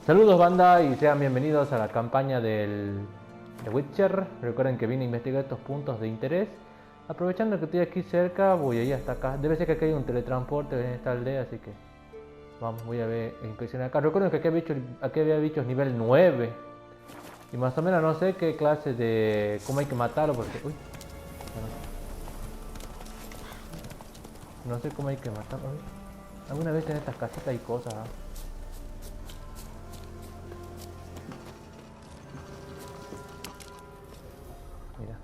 Saludos banda y sean bienvenidos a la campaña de Witcher. Recuerden que vine a investigar estos puntos de interés. Aprovechando que estoy aquí cerca, voy a ir hasta acá. Debe ser que aquí hay un teletransporte en esta aldea, así que vamos, voy a ver e inspeccionar acá. Recuerden que aquí había bichos nivel 9. Y más o menos no sé qué clase de... cómo hay que matarlo porque... Uy, no sé cómo hay que matarlo. Alguna vez en estas casitas hay cosas, ¿eh? Mira.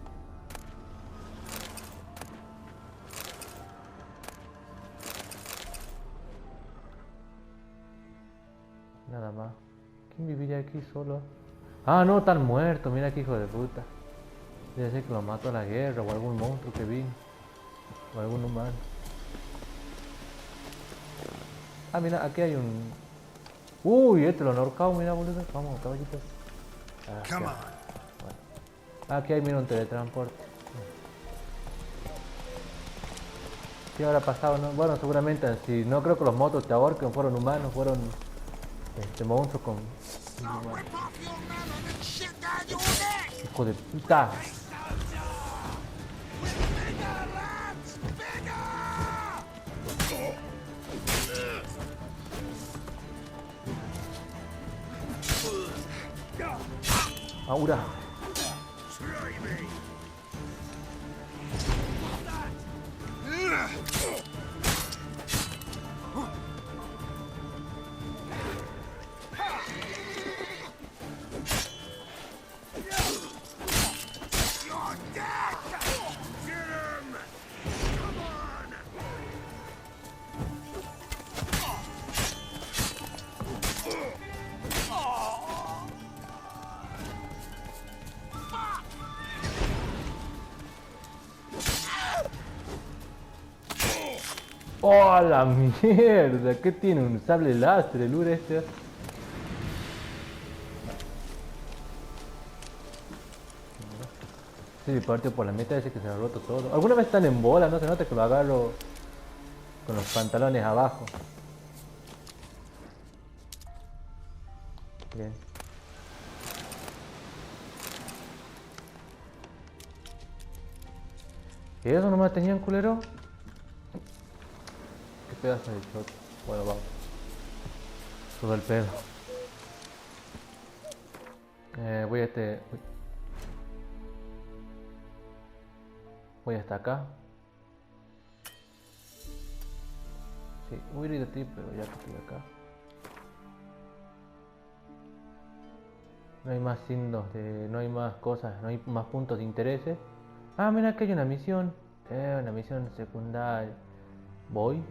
Nada más. ¿Quién viviría aquí solo? Ah, no, están muertos. Mira qué hijo de puta. Debe ser que lo mató a la guerra o algún monstruo que vino. O algún humano. Ah, mira, aquí hay un... Uy, este lo norcao, mira boludo. Vamos, caballitos. Bueno. Aquí hay, mira, un teletransporte. ¿Qué habrá pasado? No? Bueno, seguramente, si no creo que los motos te ahorquen, fueron humanos, fueron monstruos con... Hijo de puta. Ahora. ¡Oh, la mierda! ¿Qué tiene? Un sable láser, el ure este. Sí, partió por la mitad, ese que se lo ha roto todo. Alguna vez están en bola, no se nota que lo agarro con los pantalones abajo. Bien. ¿Y eso nomás tenían, culero? Qué pedazo de shot. Bueno, vamos. Todo el pedo. Voy a Uy. Voy hasta acá. Sí, hubiera ido a ti, pero ya que estoy acá. No hay más signos de... no hay más cosas, no hay más puntos de interés. Ah, mira que hay una misión. Una misión secundaria. Voy.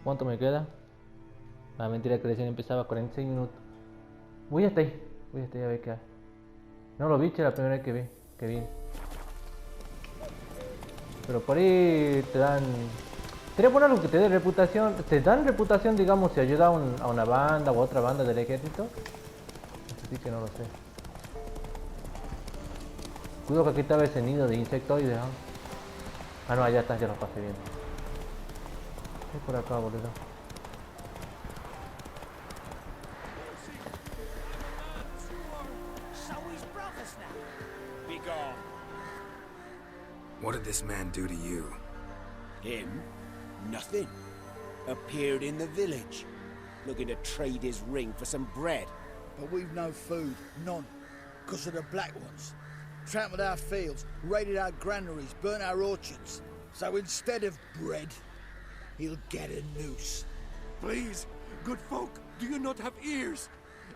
¿Cuánto me queda? Ah, mentira que recién empezaba, 46 minutos. Voy hasta ahí. Voy hasta ahí a ver qué hay. No lo vi, la primera vez que vi. Pero por ahí te dan... Sería bueno algo que te dé reputación. ¿Te dan reputación, digamos, si ayuda a una banda o a otra banda del ejército? Así que no lo sé. Cuidado que aquí estaba ese nido de insectoides, ¿no? Ah, no, allá está, ya lo pasé bien. Es por acá, boludo. What did this man do to you? Him? Nothing. Appeared in the village, looking to trade his ring for some bread. But we've no food, none, because of the Black Ones. Trampled our fields, raided our granaries, burnt our orchards. So instead of bread, he'll get a noose. Please, good folk, do you not have ears?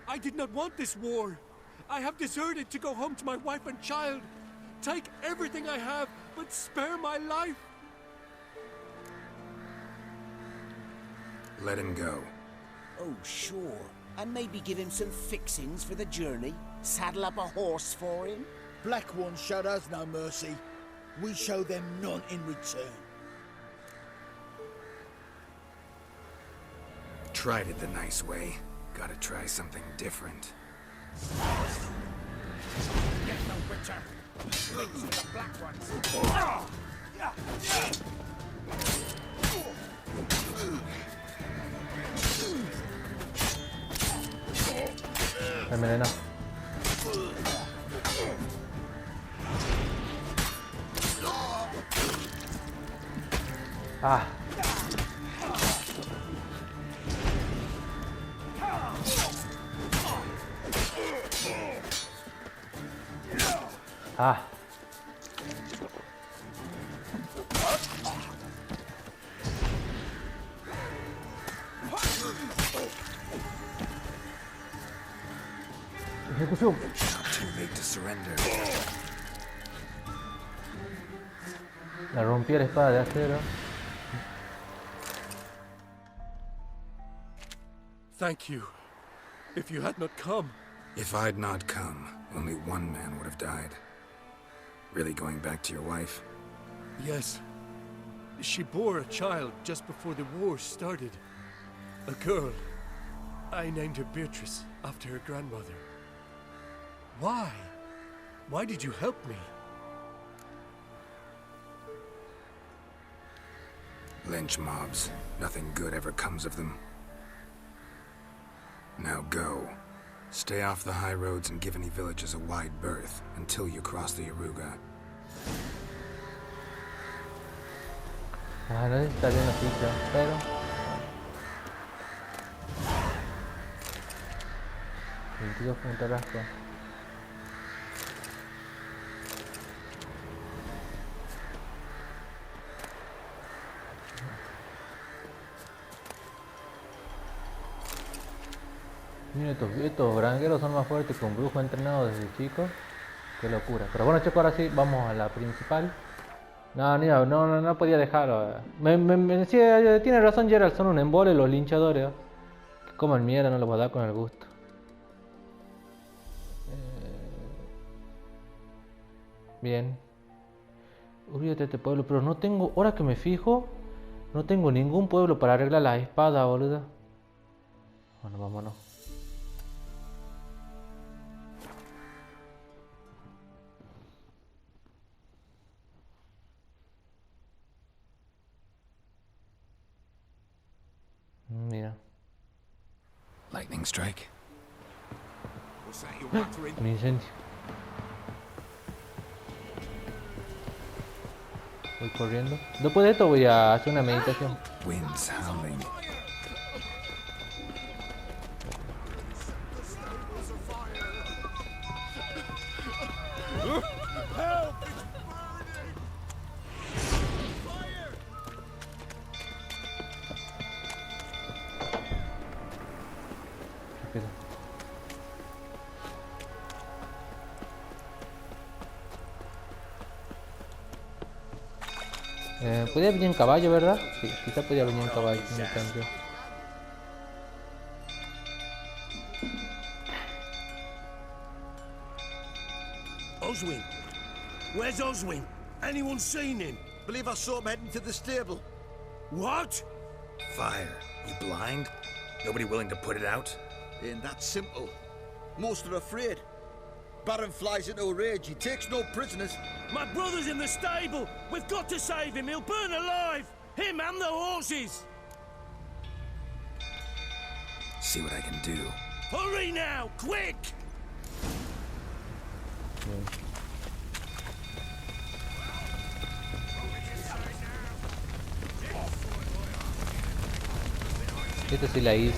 I did not want this war. I have deserted to go home to my wife and child. Take everything I have, but spare my life. Let him go. Oh, sure. And maybe give him some fixings for the journey. Saddle up a horse for him. Black Ones showed us no mercy. We show them none in return. Tried it the nice way. Gotta try something different. Get no Witcher. Links with the Black Ones. Me envenenó. Ah. Ah. Ejecución. Not too late to surrender. Le rompí la espada de acero. Thank you. If you had not come, If I'd not come, only one man would have died. Really going back to your wife? yes. She bore a child just before the war started. A girl. I named her Beatrice, after her grandmother. Why? Why did you help me? Lynch mobs. Nothing good ever comes of them. Now go. Stay off the high roads and give any villages a wide berth until you cross the Yaruga. Ah, no sé si está bien la ficha, pero... 22 puntarasco. Mira, estos granjeros son más fuertes que un brujo entrenado desde chico. Qué locura. Pero bueno, chicos, ahora sí, vamos a la principal. No podía dejarlo. Sí, tiene razón Gerald, son un embole los linchadores. Que coman mierda, no los voy a dar con el gusto. Bien. Olvídate de este pueblo, pero no tengo, ahora que me fijo, no tengo ningún pueblo para arreglar las espadas, boludo. Bueno, vámonos. Mira, Lightning strike? What's that you're muttering? un incendio. Voy corriendo. Después de esto voy a hacer una meditación. Winds howling. Rápido. Podía venir en caballo, ¿verdad? Sí, quizá podía venir en caballo. En el templo. Oswin! Where's Oswin? Anyone seen him? Believe I saw him heading to the stable. What? Fire. You blind? Nobody willing to put it out? Ain't that simple. Most are afraid. Baron flies into a rage. He takes no prisoners. My brother's in the stable! We've got to save him! He'll burn alive! Him and the horses! See what I can do. Hurry now! Quick! Esto sí la hice.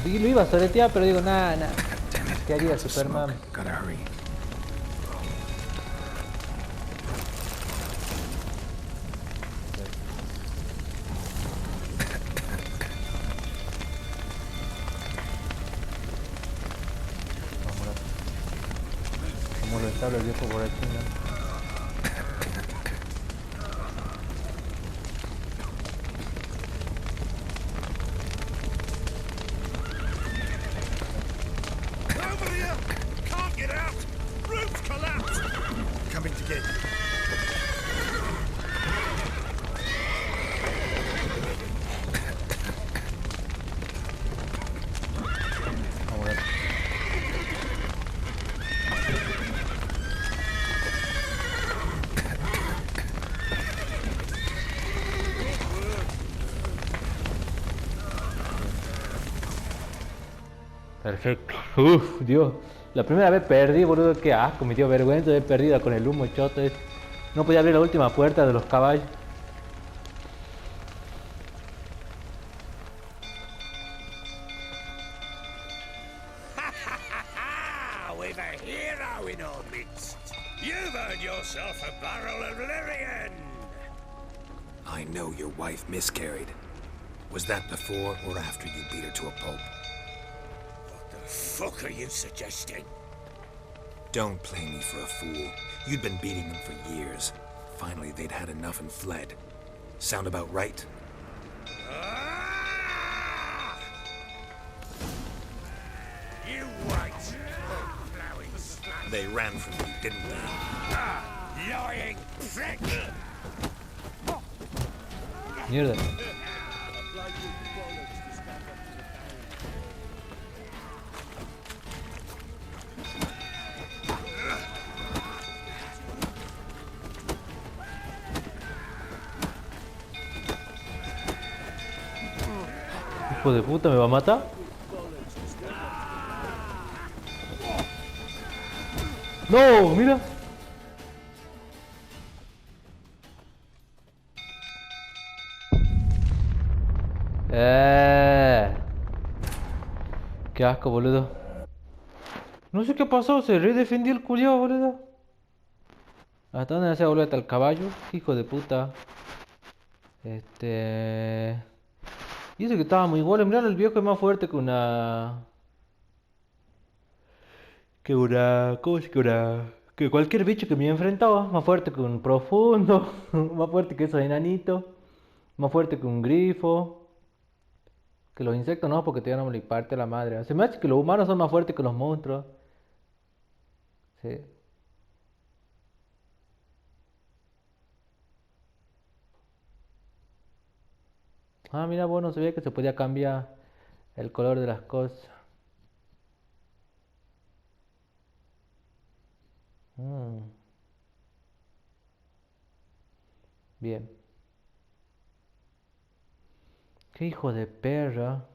Lo iba a soletear, pero digo, nada. ¿Qué haría Superman? Gotta hurry. Como lo establo el viejo borrachino. Over here! Can't get out! Roof's collapsed! Coming to get you. Vamos a ver. Perfecto. Uf, Dios. La primera vez perdí, boludo. Qué asco, me dio vergüenza de perdida con el humo choto ese. No podía abrir la última puerta de los caballos. With a hero in our midst. You've earned yourself a barrel of Lyrian. I know your wife miscarried. Was that before or after you beat her to a pulp? What the fuck are you suggesting? Don't play me for a fool. You'd been beating them for years. Finally, they'd had enough and fled. Sound about right? Ah! You wait. Flowing slut. They ran from you, didn't they? Lying prick. Mierda. Hijo de puta, ¿me va a matar? No, mira. Qué asco, boludo. No sé qué pasó, se redefendió el culiao, boludo. ¿Hasta dónde se volver hasta el caballo? Hijo de puta. Dice que estaba muy igual. Mirá, el viejo es más fuerte que una. ¿Cómo es que una? Que cualquier bicho que me enfrentaba. Más fuerte que un profundo. Más fuerte que esos enanitos. Más fuerte que un grifo. Que los insectos no, porque te van a morir parte la madre. Se me hace que los humanos son más fuertes que los monstruos. Sí. Ah, mira, bueno, se veía que se podía cambiar el color de las cosas. Mm, bien. Qué hijo de perra.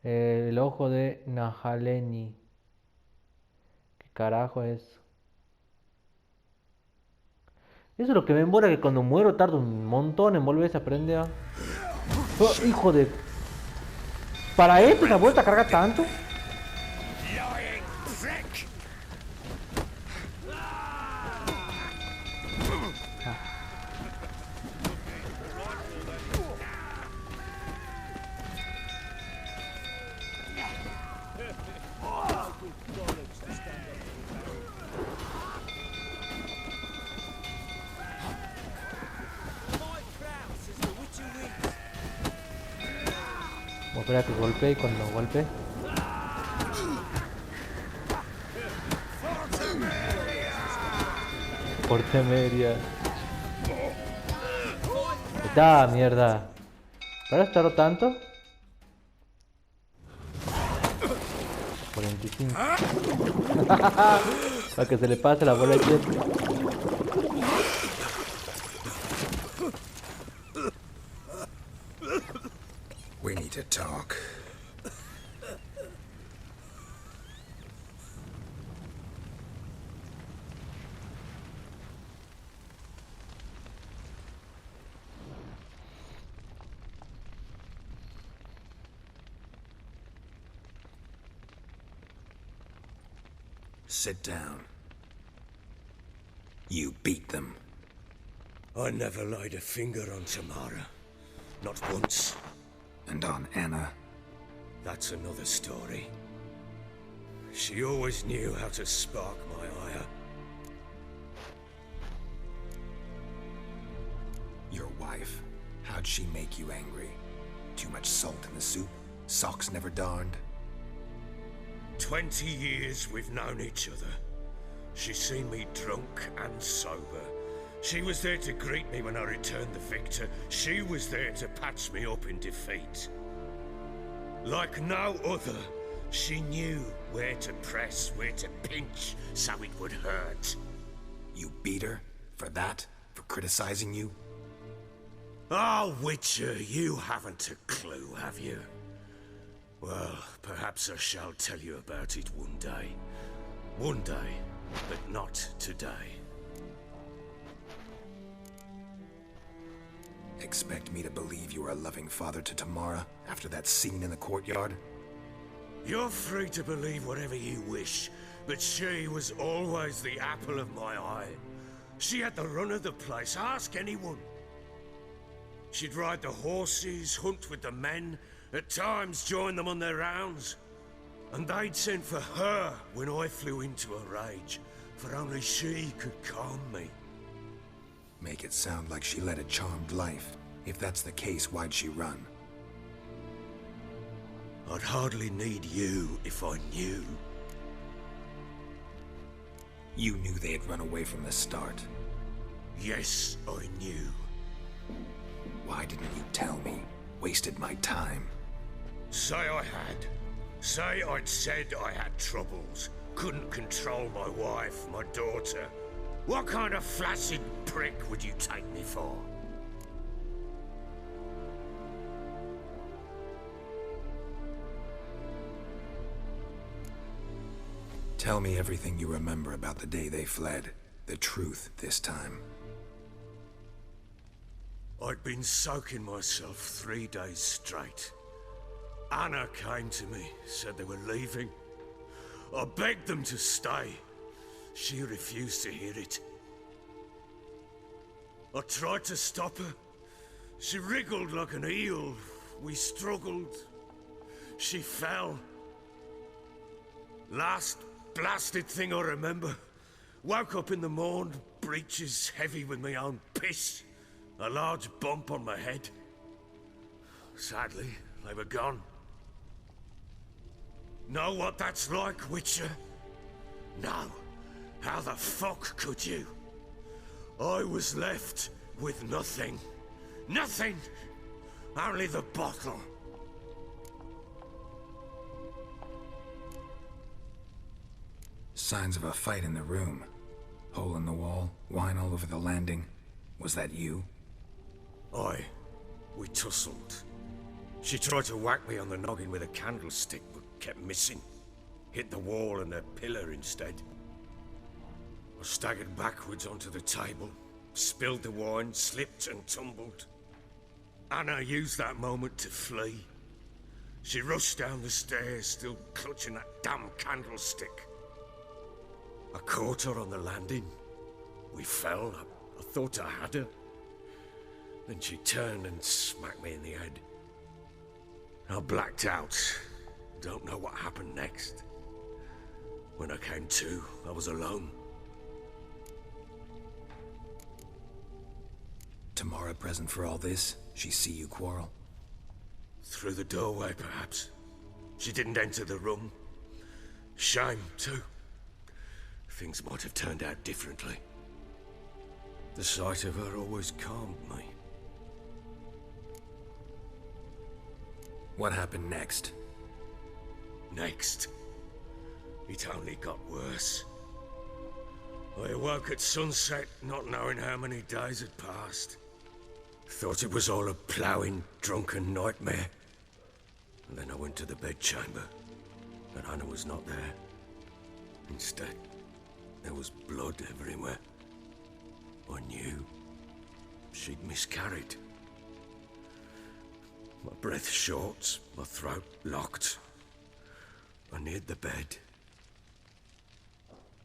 El ojo de Nahaleni. ¿Qué carajo es? Eso es lo que me embora, que cuando muero tardo un montón en volverse a prender. Oh, hijo de... ¿Para esto se ha vuelto a cargar tanto? Lying prick. Voy a esperar a que golpee y cuando golpee. Por temeria. Está mierda. ¿Para estar tanto? 45. Para que se le pase la bola de quieta. We need to talk. Sit down. You beat them. I never laid a finger on Tamara. Not once. And on Anna. That's another story. She always knew how to spark my ire. Your wife. How'd she make you angry? Too much salt in the soup? Socks never darned? 20 years we've known each other. She's seen me drunk and sober. She was there to greet me when I returned the victor. She was there to patch me up in defeat. Like no other, she knew where to press, where to pinch, so it would hurt. You beat her? For that? For criticizing you? Oh, Witcher, you haven't a clue, have you? Well, perhaps I shall tell you about it one day. One day, but not today. Expect me to believe you are a loving father to Tamara after that scene in the courtyard? You're free to believe whatever you wish, but she was always the apple of my eye. She had the run of the place, ask anyone. She'd ride the horses, hunt with the men, at times join them on their rounds. And they'd send for her when I flew into a rage, for only she could calm me. Make it sound like she led a charmed life. If that's the case, why'd she run? I'd hardly need you if I knew. You knew they had run away from the start. Yes, I knew. Why didn't you tell me? Wasted my time. Say I had. Say I'd said I had troubles. Couldn't control my wife, my daughter. What kind of flaccid prick would you take me for? Tell me everything you remember about the day they fled. The truth this time. I'd been soaking myself 3 days straight. Anna came to me, said they were leaving. I begged them to stay. She refused to hear it. I tried to stop her. She wriggled like an eel. We struggled. She fell. Last blasted thing I remember. Woke up in the morn, breeches heavy with my own piss. A large bump on my head. Sadly, they were gone. Know what that's like, Witcher? No. How the fuck could you? I was left with nothing. Nothing! Only the bottle. Signs of a fight in the room. Hole in the wall, wine all over the landing. Was that you? Aye. We tussled. She tried to whack me on the noggin with a candlestick, but kept missing. Hit the wall and a pillar instead. I staggered backwards onto the table, spilled the wine, slipped and tumbled. Anna used that moment to flee. She rushed down the stairs, still clutching that damn candlestick. I caught her on the landing. We fell. I thought I had her. Then she turned and smacked me in the head. I blacked out. Don't know what happened next. When I came to, I was alone. Tamara present for all this? She see you quarrel? Through the doorway, perhaps. She didn't enter the room. Shame, too. Things might have turned out differently. The sight of her always calmed me. What happened next? Next, it only got worse. I awoke at sunset, not knowing how many days had passed. Thought it was all a ploughing, drunken nightmare. And then I went to the bedchamber, and Anna was not there. Instead, there was blood everywhere. I knew she'd miscarried. My breath short, my throat locked. I neared the bed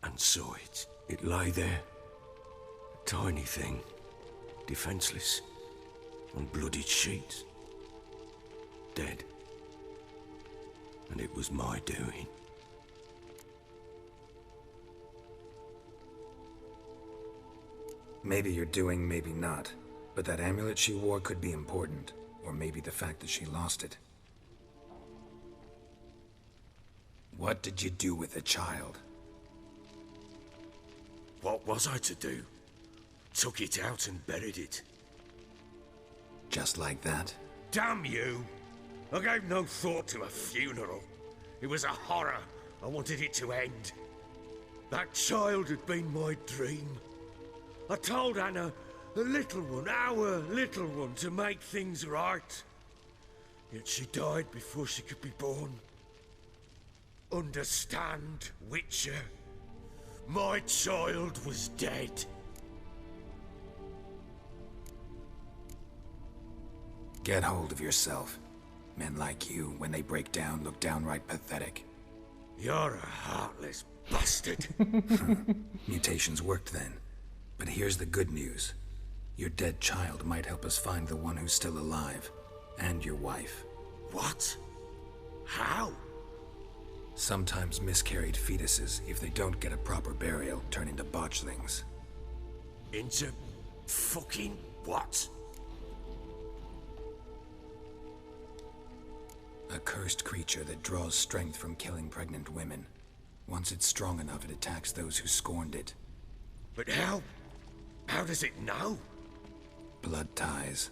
and saw it. It lay there, a tiny thing, defenseless, on bloodied sheets, dead. And it was my doing. Maybe you're doing, maybe not. But that amulet she wore could be important. Or maybe the fact that she lost it. What did you do with the child? What was I to do? Took it out and buried it. Just like that? Damn you! I gave no thought to a funeral. It was a horror. I wanted it to end. That child had been my dream. I told Anna, the little one, our little one, to make things right. Yet she died before she could be born. Understand, Witcher? My child was dead. Get hold of yourself. Men like you, when they break down, look downright pathetic. You're a heartless bastard. Mutations worked then. But here's the good news. Your dead child might help us find the one who's still alive. And your wife. What? How? Sometimes miscarried fetuses, if they don't get a proper burial, turn into botchlings. Into fucking what? A cursed creature that draws strength from killing pregnant women. Once it's strong enough, it attacks those who scorned it. But how? How does it know? Blood ties.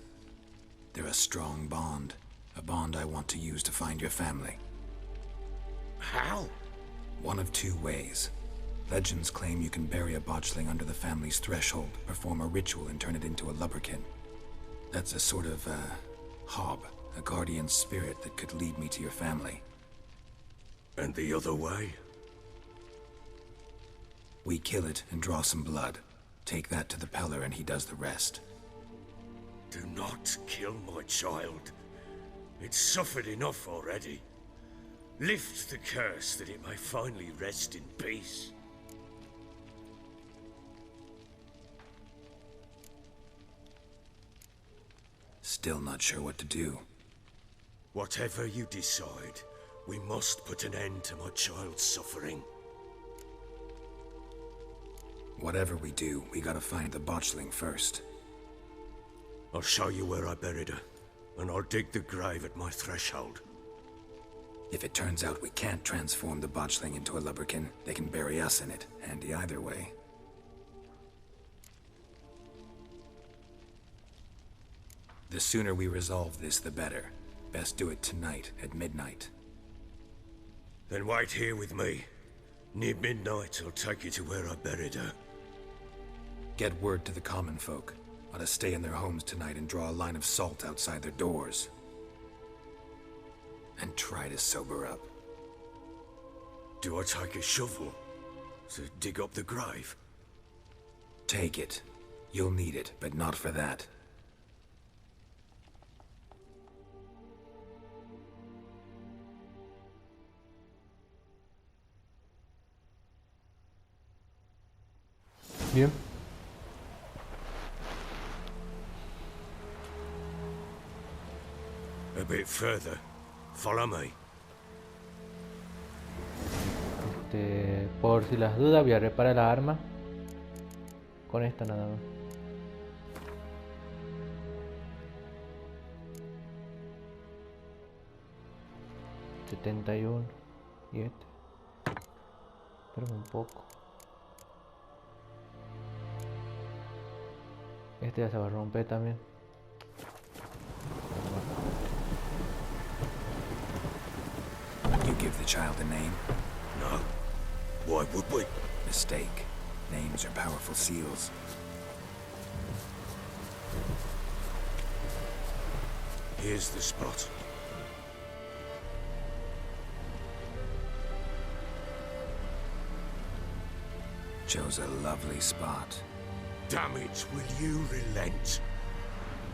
They're a strong bond. A bond I want to use to find your family. How? One of two ways. Legends claim you can bury a botchling under the family's threshold, perform a ritual, and turn it into a lubberkin. That's a sort of, hob. A guardian spirit that could lead me to your family. And the other way? We kill it and draw some blood. Take that to the Peller and he does the rest. Do not kill my child. It's suffered enough already. Lift the curse that it may finally rest in peace. Still not sure what to do. Whatever you decide, we must put an end to my child's suffering. Whatever we do, we gotta find the botchling first. I'll show you where I buried her, and I'll dig the grave at my threshold. If it turns out we can't transform the botchling into a lubberkin, they can bury us in it. Handy either way. The sooner we resolve this, the better. Best do it tonight, at midnight. Then wait here with me. Near midnight, I'll take you to where I buried her. Get word to the common folk. Ought to stay in their homes tonight and draw a line of salt outside their doors. And try to sober up. Do I take a shovel to dig up the grave? Take it. You'll need it, but not for that. Bien. A bit further. Follow me. Por si las dudas voy a reparar la arma. Con esta nada más. $71. Y este. Espérame un poco. Este ya se va a romper también. You give the child a name? No. Why would we? Mistake. Names are powerful seals. Here's the spot. Chose a lovely spot. Damn it, will you relent?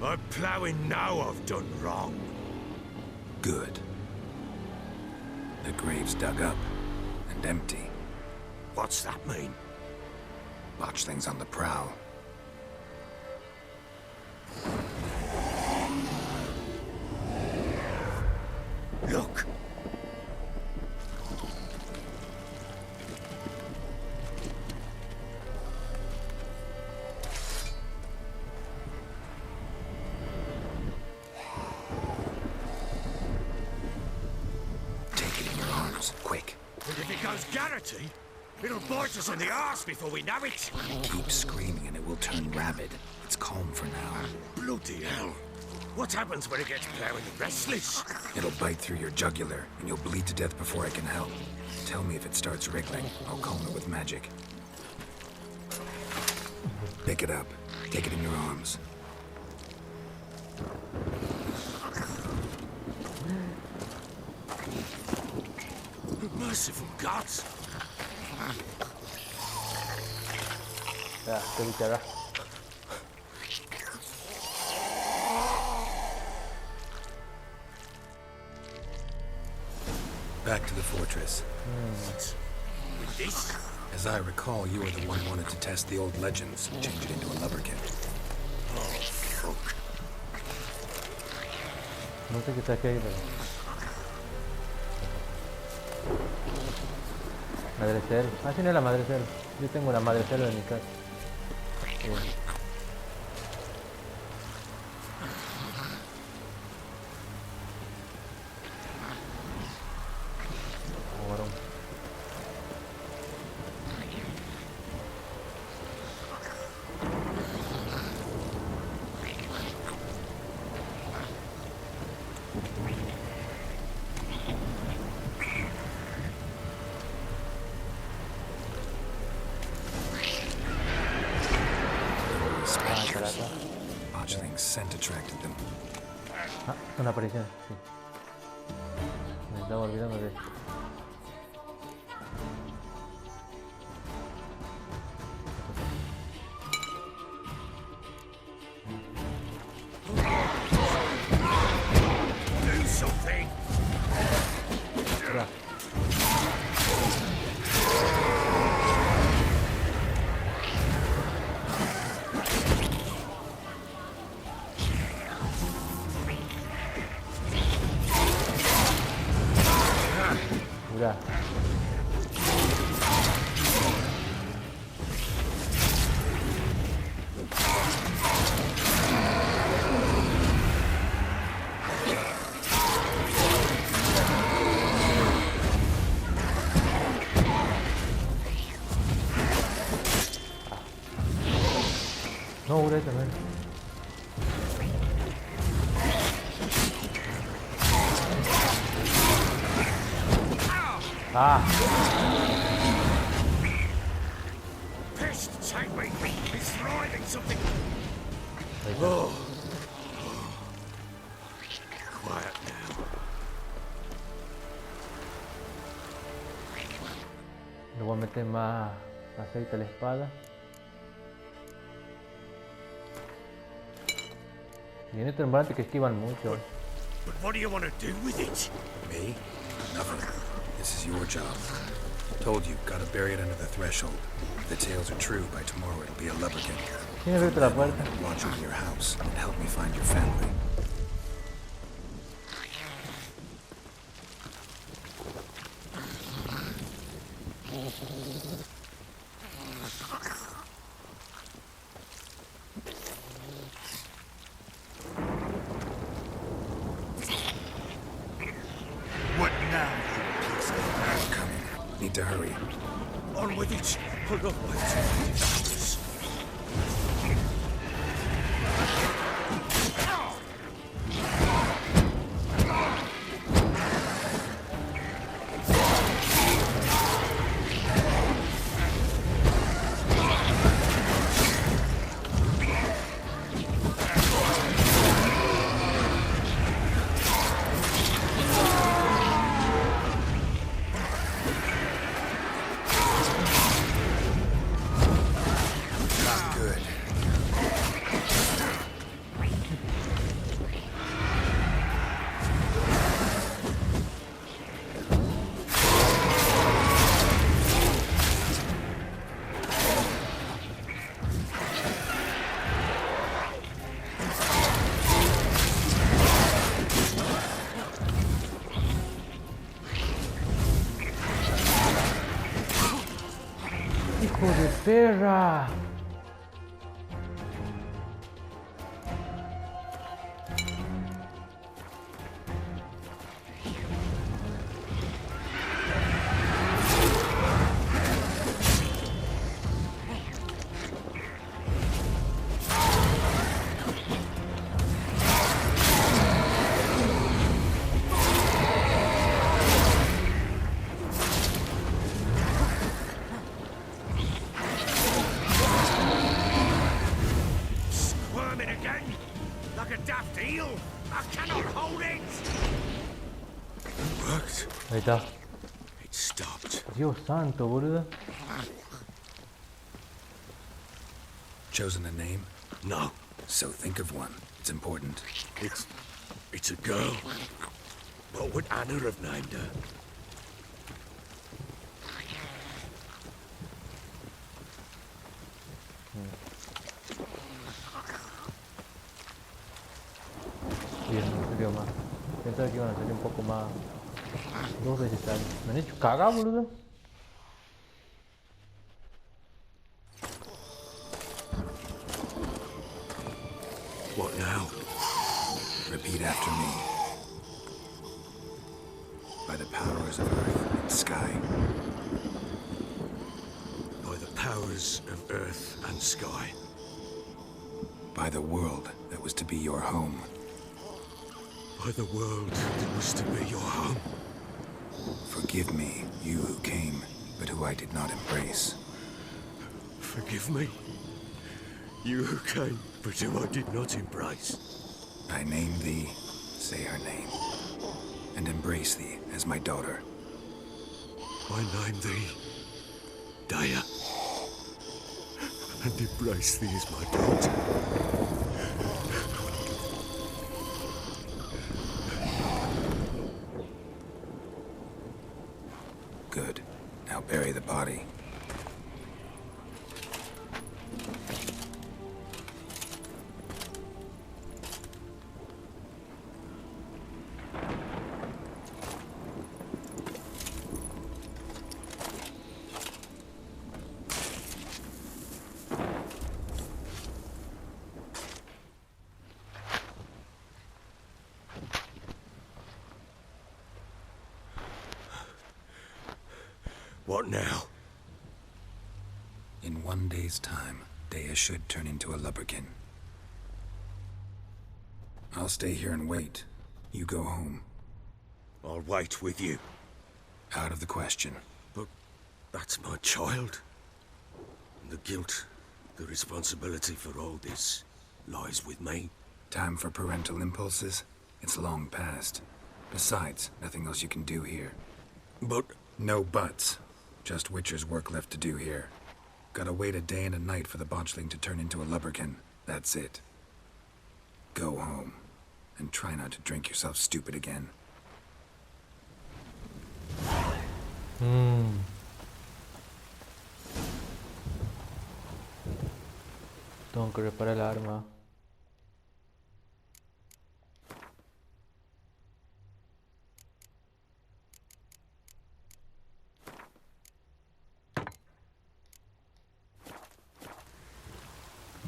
I'm ploughing now I've done wrong. Good. The grave's dug up and empty. What's that mean? Botchling's on the prowl. Look! Take it in your arms, quick. And if it goes Garrity, it'll bite us in the arse before we know it. Keep screaming and it will turn rabid. It's calm for now. Bloody hell. What happens when it gets ploughing restless? It'll bite through your jugular, and you'll bleed to death before I can help. Tell me if it starts wriggling. I'll calm it with magic. Pick it up. Take it in your arms. Merciful gods! Ya, qué bichada. Back to the fortress. With this? As I recall, you were the one who wanted to test the old legends, change it into a lubberkin. Oh, fuck. No sé qué está aquí, pero... Madrecel. Ah, sí, no es la madrecel. Yo tengo una madrecel en mi casa. Bien. Varón. Botchling's scent attracted them. Ah, una aparición, sí. Me estaba olvidando de esto. Do something! Ya. Mira. No, Ure también. Ah, Pest, take me! He's thriving something! ahí está. Oh. Quiet now. Le voy a meter más aceite a la espada. Y en este embarate que esquivan mucho. But what do you want to do with it? Me? Nothing. This is your job. Told you, gotta bury it under the threshold. If the tales are true, by tomorrow it'll be a lubberkin. Tiene abierta la puerta. Watch over your house and help me find your family. What now, you piece of... I'm coming. Need to hurry. On with it! Otherwise, ¡Hijo de perra! it. Ahí está. It stopped. Dios santo, boludo. Chosen a name? No, So think of one. It's important. it's a girl. What would Anna have named her? Bien, no salió más. Pensaba que iban a salir un poco más. 2 veces al. Me han hecho cagar, boludo. What now? Repeat after me. By the powers of earth and sky. By the powers of earth and sky. By the world that was to be your home. By the world that was to be your home. Forgive me, you who came, but who I did not embrace. Forgive me. You who came, but who I did not embrace. I name thee, say her name, and embrace thee as my daughter. I name thee Daya, and embrace thee as my daughter. Good. Now bury the body. What now? In 1 day's time, Dea should turn into a lubberkin. I'll stay here and wait. You go home. I'll wait with you. Out of the question. But that's my child. And the guilt, the responsibility for all this lies with me. Time for parental impulses? It's long past. Besides, nothing else you can do here. But No buts. Just Witcher's work left to do here. Gotta wait a day and a night for the botchling to turn into a lubberkin. That's it. Go home. And try not to drink yourself stupid again. Tengo que reparar el arma.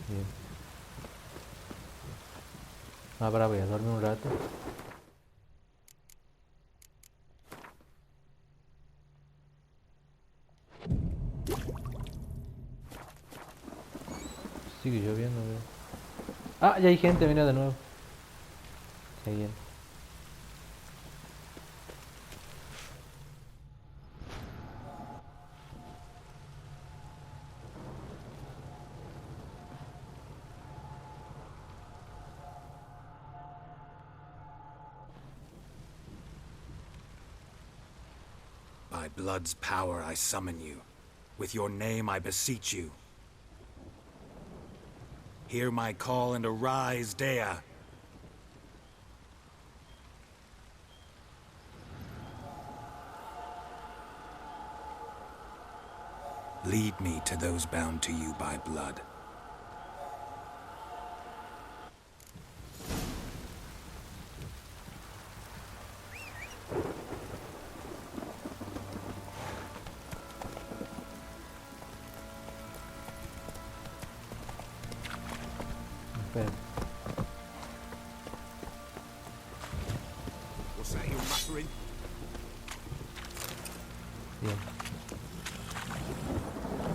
Bien. Ahora voy a dormir un rato. Sigue lloviendo, veo. Ah, ya hay gente, mira de nuevo. Qué bien. By blood's power I summon you. With your name I beseech you. Hear my call and arise, Dea. Lead me to those bound to you by blood. Espera. what's that you're muttering? Bien.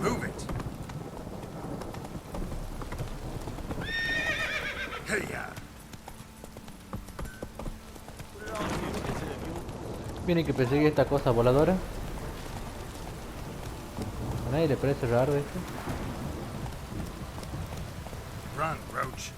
Move it! Hey-ya! Viene que perseguir esta cosa voladora. A nadie le parece raro esto. Run, Roach.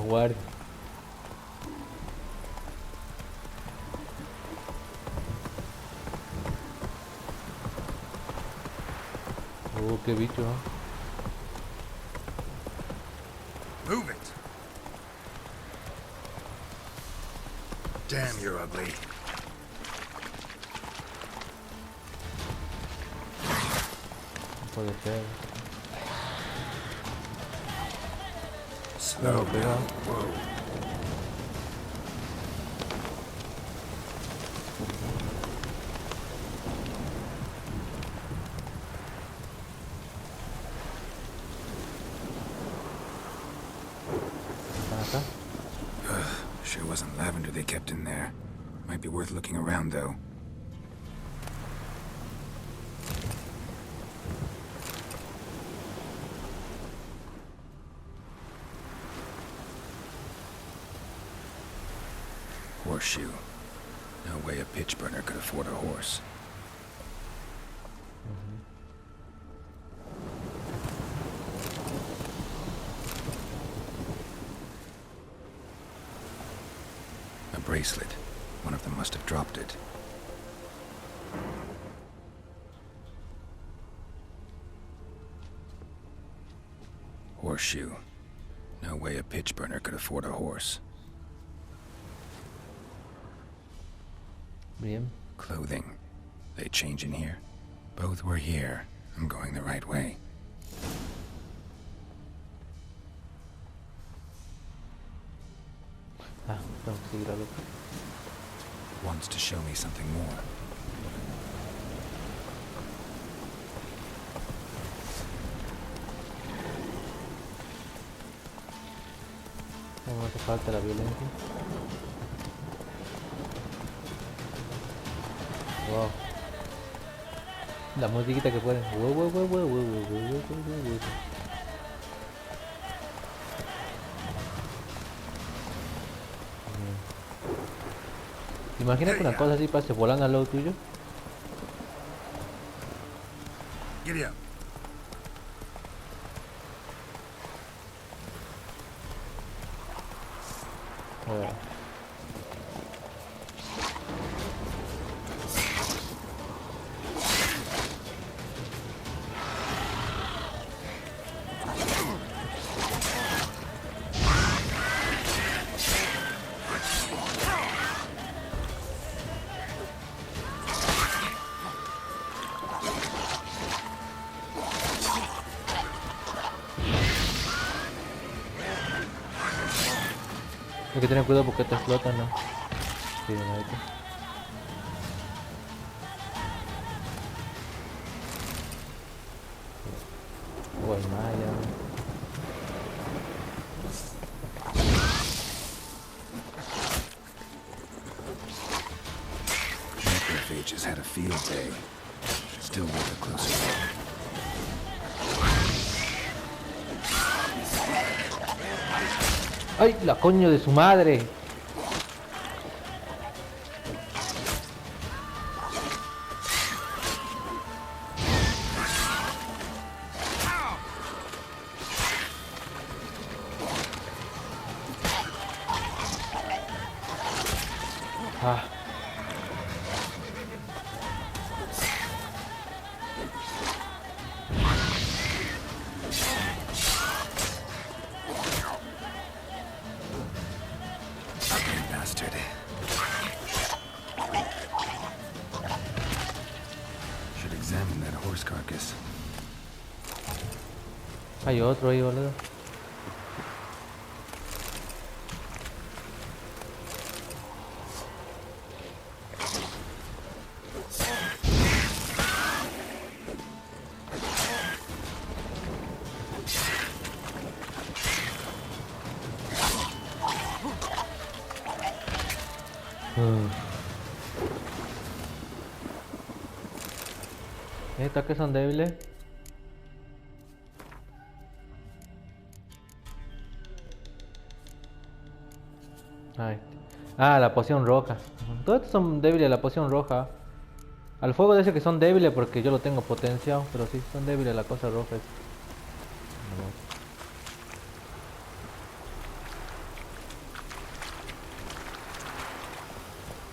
guardia. Qué bicho, ¿no? Move it! Damn, you're ugly. No puede ser. Slow down. Whoa. ¿Están acá? Sure wasn't lavender they kept in there. Might be worth looking around, though. Horseshoe. No way a pitch burner could afford a horse. A bracelet. One of them must have dropped it. Horseshoe. No way a pitch burner could afford a horse. Bien. Clothing. They change in here? Both were here. I'm going the right way. Ah, tengo que seguir al otro. Wants to show me something more. No hace falta la violencia. Wow. La musiquita que ponen. Wow, wow, wow, wow, wow, wow, wow, wow, wow. ¿Te imaginas que una cosa así pase volando al lado tuyo? Giddy up. Bueno. Hay que tener cuidado porque te explotan, ¿no? Sí, no hay que. O el Maya. Macrophages had a field day. Still worth a closer look. ¡Ay, la coño de su madre! Ah. Bastard. Should examine that horse carcass. Hay otro ahí, boludo. ¿Estos que son débiles? Ay. Ah, la poción roja. Todos estos son débiles a la poción roja. Al fuego dice que son débiles porque yo lo tengo potenciado, pero sí, son débiles a la cosa roja.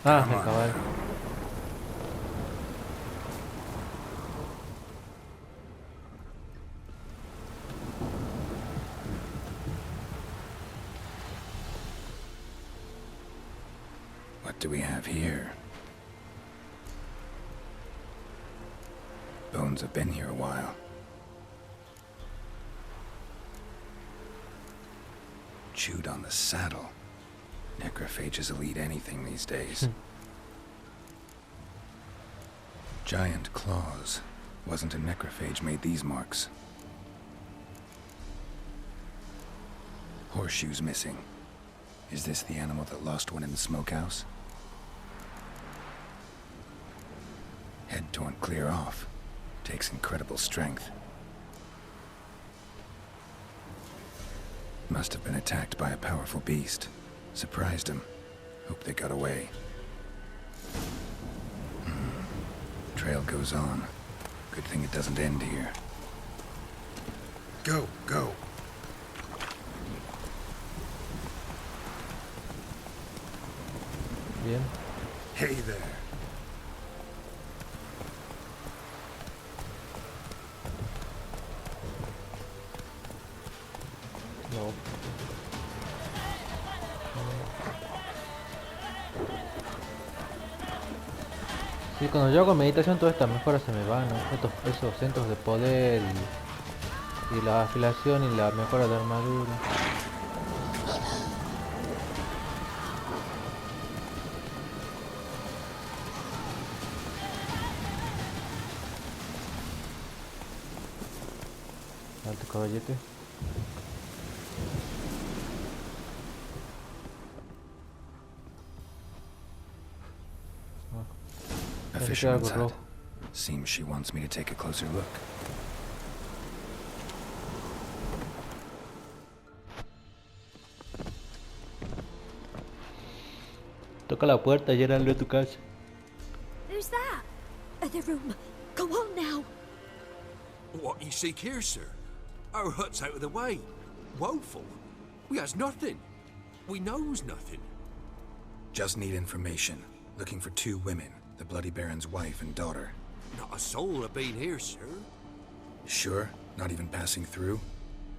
Ah, Come el on caballo. now. What do we have here? Bones have been here a while. Chewed on the saddle. Necrophages will eat anything these days. Giant claws. Wasn't a necrophage made these marks. Horseshoes missing. Is this the animal that lost one in the smokehouse? Head torn clear off. Takes incredible strength. Must have been attacked by a powerful beast. Surprised him. Hope they got away. Trail goes on. Good thing it doesn't end here. Go, go. Bien. Hey there. No. Sí, cuando yo hago meditación todas estas mejoras se me van, ¿no? Esos centros de poder y la afilación y la mejora de armadura. Alto caballete. A Parece fisherman's algo hut. rojo. Seems she wants me to take a closer look. Toca la puerta y era el de tu casa. Who's that? The room. Go on now. What you seek here, sir? Our hut's out of the way. Woeful. We has nothing. We knows nothing. Just need information. Looking for 2 women. The Bloody Baron's wife and daughter. Not a soul have been here, sir. Sure? Not even passing through?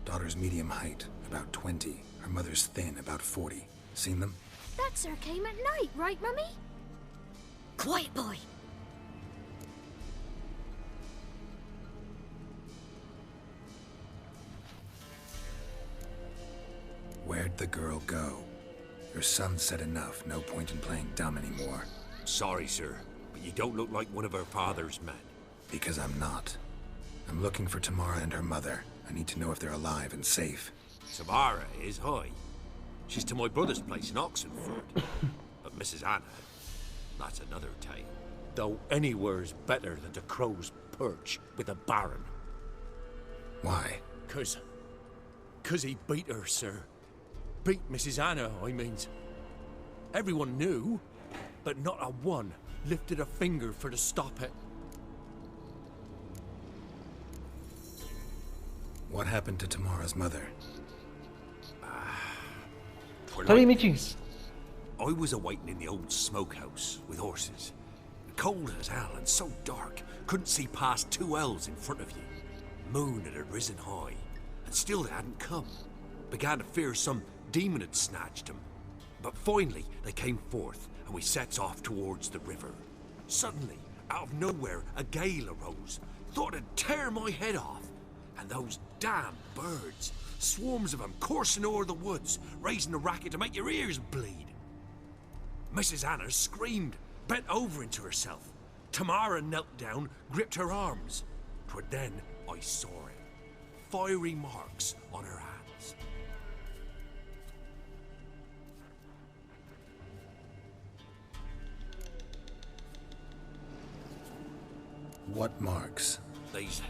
Daughter's medium height, about 20. Her mother's thin, about 40. Seen them? That sir came at night, right, Mummy? Quiet, boy. Where'd the girl go? Your son said enough. No point in playing dumb anymore. Sorry, sir, but you don't look like one of our father's men. Because I'm not. I'm looking for Tamara and her mother. I need to know if they're alive and safe. Samara is high. She's to my brother's place in Oxenford. But Mrs. Anna, that's another tale. Though anywhere's better than the Crow's Perch with a Baron. Why? Cause he beat her, sir. Beat Mrs. Anna, I means. Everyone knew, but not a one lifted a finger for to stop it. What happened to Tamara's mother? For Sorry, like Michi. this, I was awaiting in the old smokehouse with horses. Cold as hell and so dark, couldn't see past 2 ells in front of you. Moon had risen high, and still they hadn't come. Began to fear some demon had snatched them. But finally they came forth, and we sets off towards the river. Suddenly, out of nowhere, a gale arose. Thought it'd tear my head off. And those damn birds, swarms of them coursing o'er the woods, raising a racket to make your ears bleed. Mrs. Anna screamed, bent over into herself. Tamara knelt down, gripped her arms. 'Twere then I saw it. Fiery marks on her hands. What marks? These,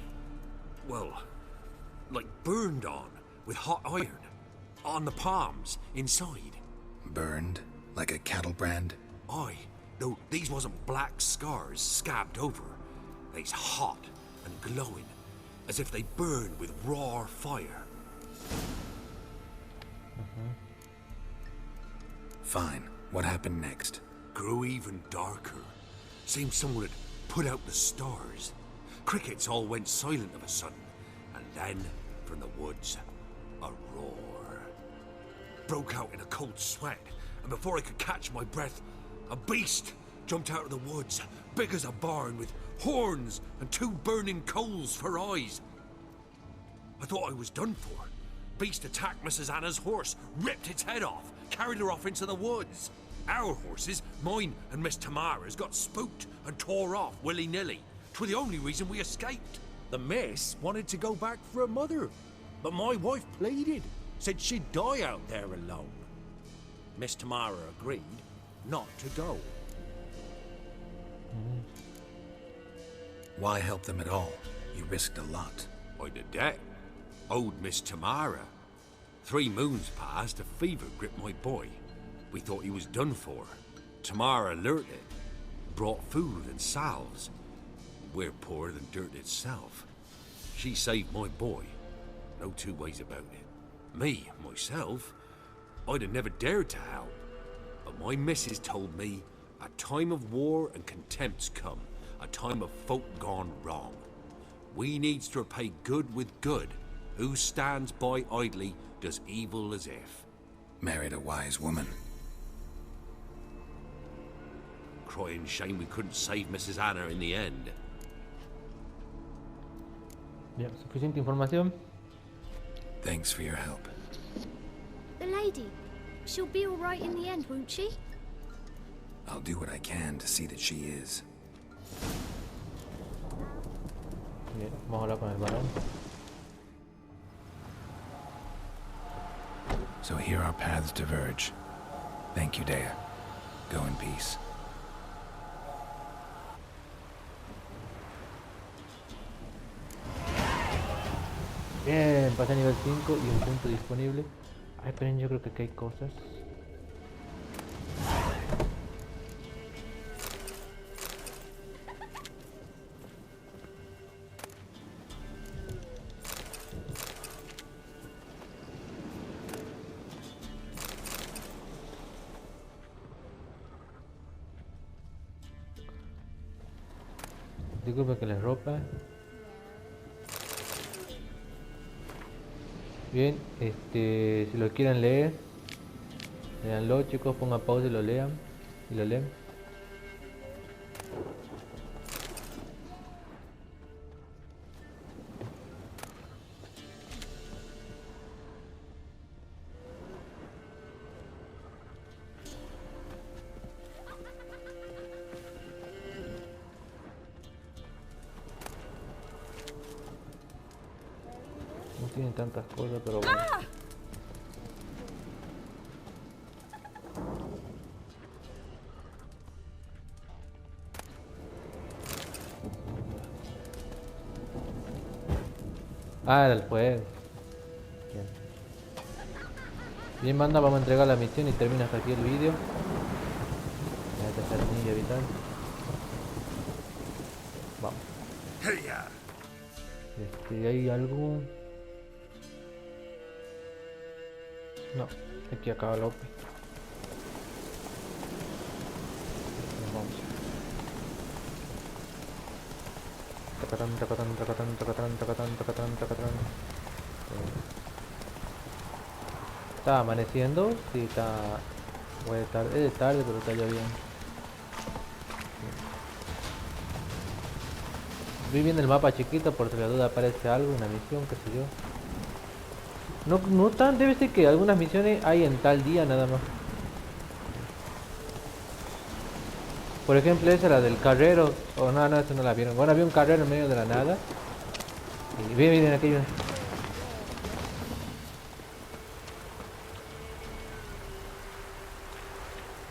well, like burned on with hot iron. On the palms, inside. Burned? Like a cattle brand? Aye, though these wasn't black scars scabbed over. They's hot and glowing, as if they burned with raw fire. Fine. What happened next? grew even darker. Seemed someone had put out the stars. Crickets all went silent of a sudden, and then, from the woods, a roar. Broke out in a cold sweat, and before I could catch my breath, a beast jumped out of the woods, big as a barn, with horns and 2 burning coals for eyes. I thought I was done for. Beast attacked Mrs. Anna's horse, ripped its head off, carried her off into the woods. Our horses, mine and Miss Tamara's, got spooked and tore off willy-nilly. 'Twas the only reason we escaped. The miss wanted to go back for her mother, but my wife pleaded, said she'd die out there alone. Miss Tamara agreed not to go. Why help them at all? You risked a lot. By the debt, owed Miss Tamara. 3 moons passed, a fever gripped my boy. We thought he was done for. Tamara alerted, brought food and salves. We're poorer than dirt itself. She saved my boy. No 2 ways about it. Me, myself, I'd have never dared to help. But my missus told me a time of war and contempt's come. A time of folk gone wrong. We needs to repay good with good. Who stands by idly does evil as if. Married a wise woman. Crying shame we couldn't save Mrs. Anna in the end. Bien, suficiente información. Thanks for your help. The lady. She'll be all right in the end, won't she? I'll do what I can to see that she is. Bien, vamos a hablar con el varón. So here our paths diverge. Thank you, Dea. Go in peace. Bien, pasé a nivel 5 y un punto disponible. Ay, esperen, yo creo que aquí hay cosas. Disculpen que les ropa. Bien, si lo quieren leer, leanlo, chicos, pongan pausa y lo lean. Y lo leen. No tienen tantas cosas, pero bueno. Ah, era el juego. Bien. Bien, banda, vamos a entregar la misión y termina hasta aquí el vídeo. La tercera vital. Vamos. ¿Hay algo? No, aquí acaba López. Vamos. Tacatán, tacatán, tacatán, tacatán, tacatán, tacatán, tacatán. Está amaneciendo, sí, está. Bueno, es de tarde, pero está lloviendo. Vi bien el mapa chiquito por si la duda aparece algo, una misión, qué sé yo. No tan, debe ser que algunas misiones hay en tal día nada más. Por ejemplo, esa la del carrero. Oh, no, esa no la vieron. Bueno, había un carrero en medio de la nada. Y miren aquí.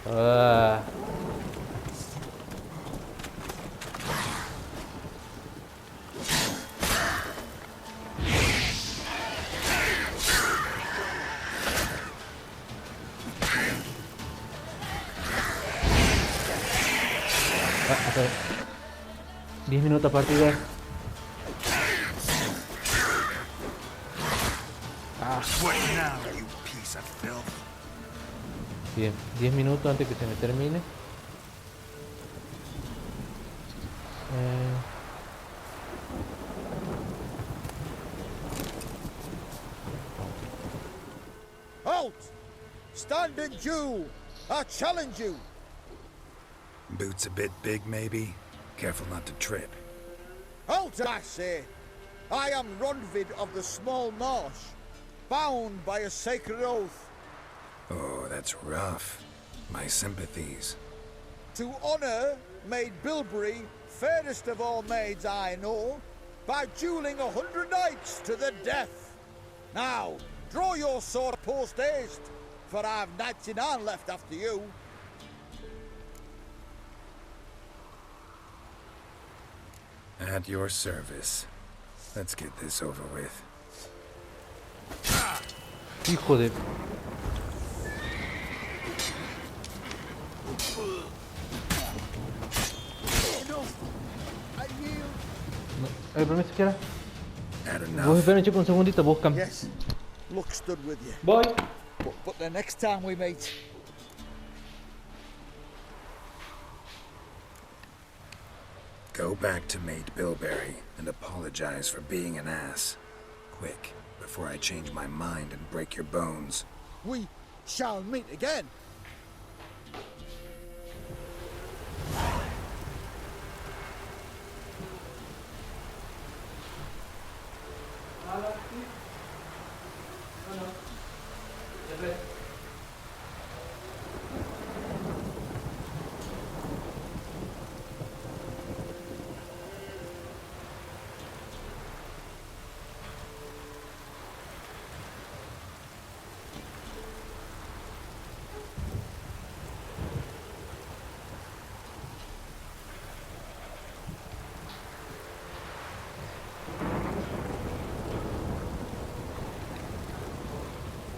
Ah. Okay. 10 minutos a partir de... Bien, 10 minutos antes que se me termine. Stand and duel! I challenge you! Boots a bit big, maybe? Careful not to trip. Halt, I say! I am Ronvid of the Small Marsh, bound by a sacred oath. Oh, that's rough. My sympathies. To honor Maid Bilberry, fairest of all maids I know, by dueling 100 knights to the death. Now, draw your sword post haste, for I've 99 left after you. At your service. Let's get this over with. Hijo de... Permiso, siquiera. Had Vos enough. esperen, chicos, un segundito, buscan. Yes, luck stood with you. Voy. But the next time we meet, Go back to Maid Bilberry and apologize for being an ass. Quick, before I change my mind and break your bones. we shall meet again.